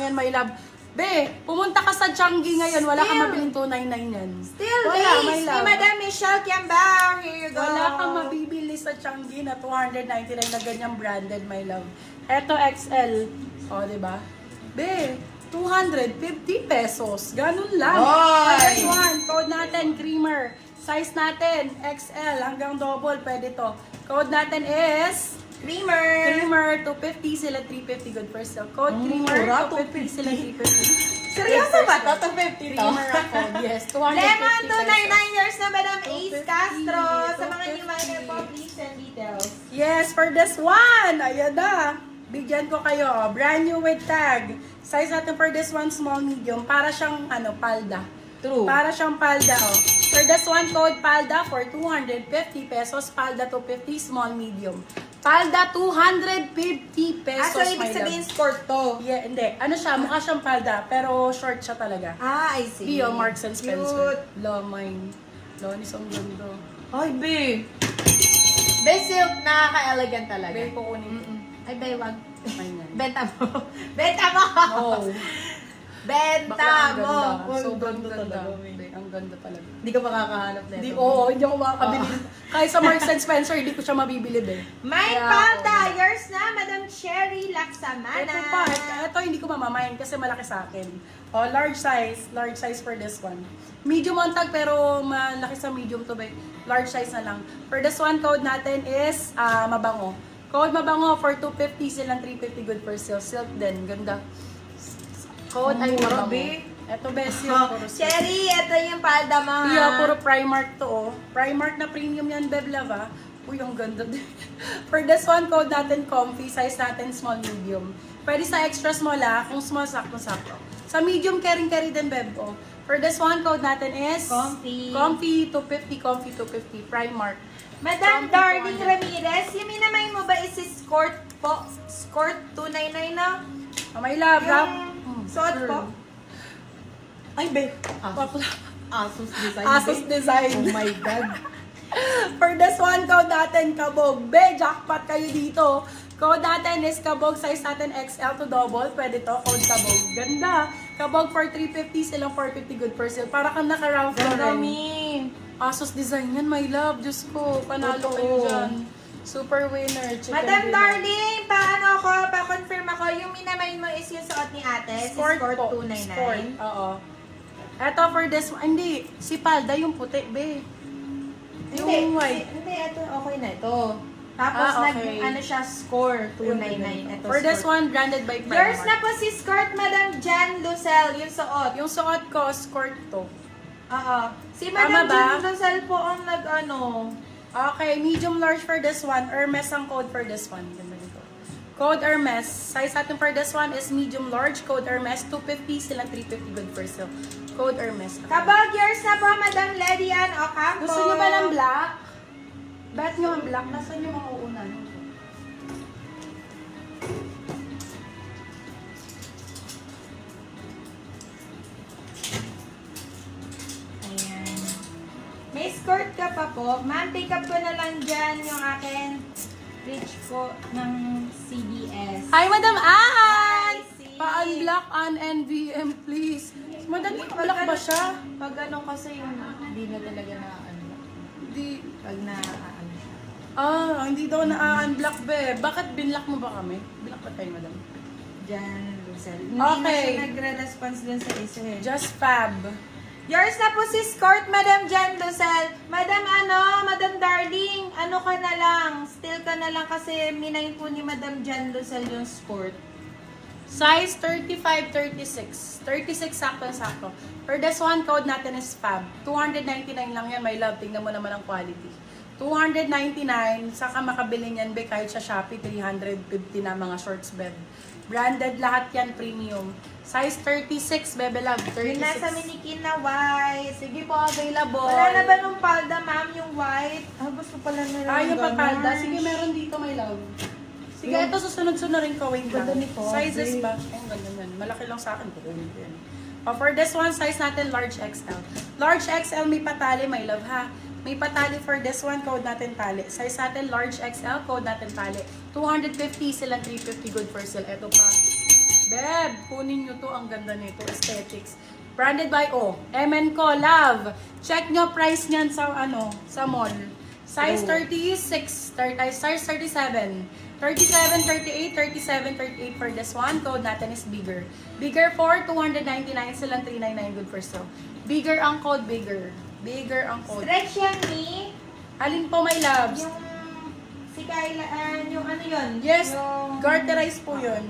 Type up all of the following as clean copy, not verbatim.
yan, my love. Be, pumunta ka sa Changi ngayon, wala kang mabiling 299 yan. Still Wala, days my ni love. Madam Michelle Kiambao. Here you go. Wala kang mabibili sa Changi na 299 na ganyang branded, my love. Eto XL. O, diba? Be, 250 pesos. Ganun lang. Oy! This one, code natin, creamer. Size natin, XL hanggang double, pwede to. Code natin is... Creamer. Creamer, 250 sila, 350 good for sale. Code creamer, mura, 250 sila, 350. Seryoso ba to? 250 to? Creamer ako, yes, 250 Lemon, pesos. 299 years na Madam Ace 250, Castro. Sa mga 250. new miner po, please send details. Yes, for this one, ayan na. Bigyan ko kayo, brand new with tag. Size natin for this one, small, medium. Para siyang, palda. True. Para siyang palda, oh. For this one, code palda for 250 pesos. Palda 250, small, medium. Palda 250 pesos, So, ibig my sabihin love. sport to. Yeah, hindi. Ano siya, mukha siyang palda, pero short siya talaga. I see. Pio, Marks and Spencer. Cute. Lo, mine. Lonis ang ganda. Ay, be. Be, silk. Nakaka-elegant talaga. Bay, kukunin. Ay, be, wag. Ayan. Benta mo. Benta mo. Oh. Benta Bakla, ang mo. ganda. Uy, Sobrang ganda ganda. talaga, be. Bay, ang ganda talaga. Hindi ka makakahanap na Hindi, ito. oo, hindi ako makakabili. Kahit sa Marks and Spencer, hindi ko siya mabibili, be. May Kaya, palda. Yours na, Madam Cherry Laksamana. Ito pa, ito hindi ko mamamayin kasi malaki sa akin. Oh, large size for this one. Medium on tag pero malaki sa medium to, be. Large size na lang. For this one, code natin is mabango. Code mabango for 250 silang 350 good for sale. Silk din, ganda. Code ay mabango. grabe. Ito, be, silk. Puro silk. Cherry, ito yung palda mo. ha? Yeah, puro Primark to, oh. Primark na premium yan, Beb Love, ah. Uy, ang ganda din. For this one, code natin comfy. Size natin small, medium. Pwede sa extra small, ah. Kung small, sakto-sakto. Sa medium, carry din, Beb, oh. For this one, code natin is... Comfy. Comfy, 250, comfy, 250. Primark. Madam Comfy Darling 200. Ramirez, yung minamay mo ba is skirt po? Skirt 299 na? Oh, my love, ha? Yung suot po? Ay, Beb. Asus. Asus design. Asus design. Oh my God. For this one, code natin, kabog. Be, jackpot kayo dito. Code natin is kabog. Size natin XL to double. Pwede to. Code kabog. Ganda. Kabog for 350, silang 450 good for sale. Para kang naka-Ralph Lauren. Dami. Asus design yan, my love. Diyos ko, panalo Totoo. kayo dyan. Super winner. Chicken Madam dinner. Darling, paano ako? Pa-confirm ako. Yung minamay mo is yung suot ni ate. Sport Si Sport po. 299. Sport. Oo. Eto for this one. Hindi. Si Palda yung puti, be. Yung white. Hindi, ito okay na ito. Tapos okay. ano siya, score 299. Ito, For this score. one, branded by Primark. Yours na po si skirt, Madam Jan Lucel, yung suot. Yung suot ko, skirt to. Oo. Si Tama Madam ba? Jan Lucel po ang nag-ano. Okay, medium large for this one. Hermes ang code for this one. Ganda nito. Code Hermes. Size natin for this one is medium large. Code Hermes, 250 silang 350 good for sale. Code Hermes. Kabag, yours na po, Madam Ledian Ocampo. Gusto nyo ba ng black? Bet nyo ang black. Nasaan yung mga uunan? Ayan. May skirt ka pa po. Ma'am, take up ko na lang dyan yung akin. Reach ko ng CBS. Hi, Madam Ann! Hi, sis. Pa-unblock an NVM, please. Madam, black ba siya? Pag ano kasi yung hindi na talaga na ano. Hindi. Pag na ano siya. Hindi daw na-unblock, be. Bakit binlock mo ba kami? Binlock ba tayo, Madam? Jan Lucel. Hindi Okay. na siya nagre-response dun sa isa eh. Just fab. Yours na po si Skirt, Madam Jan Lucel. Madam Madam Darling, ano ka na lang? Still ka na lang kasi minayin po ni Madam Jan Lucel yung skirt. Size 35-36. 36 sakto-sakto. For this one, code natin is fab. 299 lang yan, my love. Tingnan mo naman ang quality. 299, saka makabili niyan, be, kahit sa Shopee, 350 na mga shorts, bed. Branded lahat yan, premium. Size 36, bebe love. 36. Yung nasa minikin na white. Sige po, available. Wala na ba nung palda, ma'am, yung white? Gusto pala nila Yung ganun. papalda. Sige, meron dito, my love. Sige, ito susunod-sunod rin ko. Wait lang. Ganda nito, Sizes babe. ba? Ang ganda yan. Malaki lang sa akin. Kukunin ko yan. For this one, size natin, large XL. Large XL, may patali, my love, ha? May patali for this one, code natin tali. Size natin, large XL, code natin tali. 250 sila, 350 good for sale. Ito pa. Beb, kunin nyo to. Ang ganda nito. Aesthetics. Branded by MN ko, love. Check nyo price niyan sa sa mall. Size 36, size 37. 37, 38, 37, 38 for this one. Code natin is bigger. Bigger for 299, silang 399 good for sale. Bigger ang code, bigger. Bigger ang code. Stretch yan ni. Alin po, my loves? Yung si Kyla, yung ano yun? Yes, Yung... garterize po yun.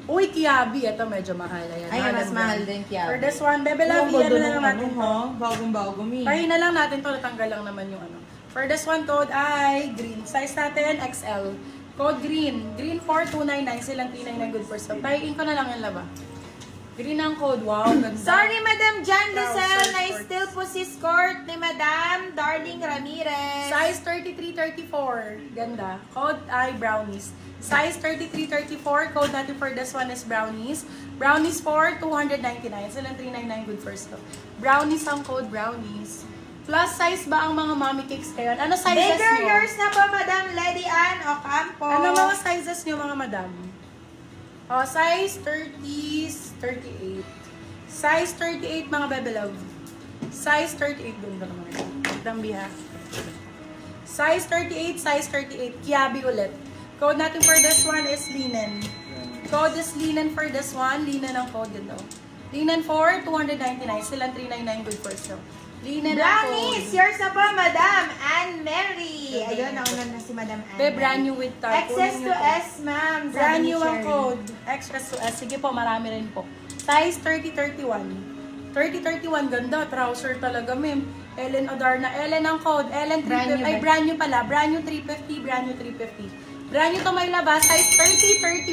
Uy, Kiabi. Ito medyo mahal. Ayan, Ay, mas mahal din Kiabi. For this one, Bebe Love, ano na lang natin to. Bagong-bago mi. Pahin na lang natin to. Natanggal lang naman yung ano. For this one, code ay green. Size natin, XL. Code green. Green 4299. Silang 399 good for sale. Tayin ko na lang yung laba. Green ang code. Wow, ganda. Sorry, Madam Jan Lucel, Trouser na shorts. still po si skirt ni Madam Darling Ramirez. Size 33-34. Ganda. Code ay brownies. Size 33-34. Code natin for this one is brownies. Brownies for 299. Silang 399 good for sale. Brownies ang code, brownies. Plus size ba ang mga mommy cakes kayo? Ano sizes Bigger nyo? yours na po, Madam Lady Ann Ocampo. Ano mga sizes nyo, mga madam? Size 30, 38. Size 38, mga bebe love. Size 38, ganda naman ito. Dambiha. Size 38, size 38. Kiabi ulit. Code natin for this one is linen. Code is linen for this one. Linen ang code dito. Linen for 299. Silang 399 good for sale. Linen ang Brownies, code. yours na po, Madam Anne Mary. Ayun, nauna na si Madam Anne. Be, brand new with tag. Access Kunin to nyo to. S, ma'am. sabi Brand ni new ang Cherry. code. Express to S. Sige po, marami rin po. Size 30-31. 30-31, ganda. Trouser talaga, ma'am. Ellen Odarna. Ellen ang code. Ellen 350. Ay, brand new pala. Brand new 350. Brand new 350. Brand new to may labas. Size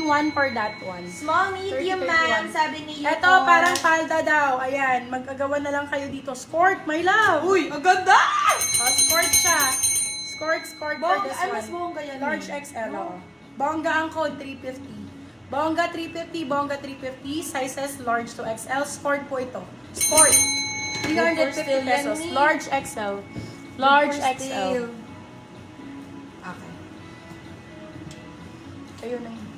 30-31 for that one. Small, medium, 30, 31. ma'am, sabi ni Yuko. Ito, parang palda daw. Ayan, magkagawa na lang kayo dito. Sport, my love. Uy, ang ganda! Sport siya. Sport for this Ay, one. mas bongga yan. Large XL, oh. Bongga ang code, 350. Bongga 350, Bongga 350. Sizes large to XL. Sport po ito. Sport. 350 pesos. Large XL. Large XL. Okay. Ayun na yun.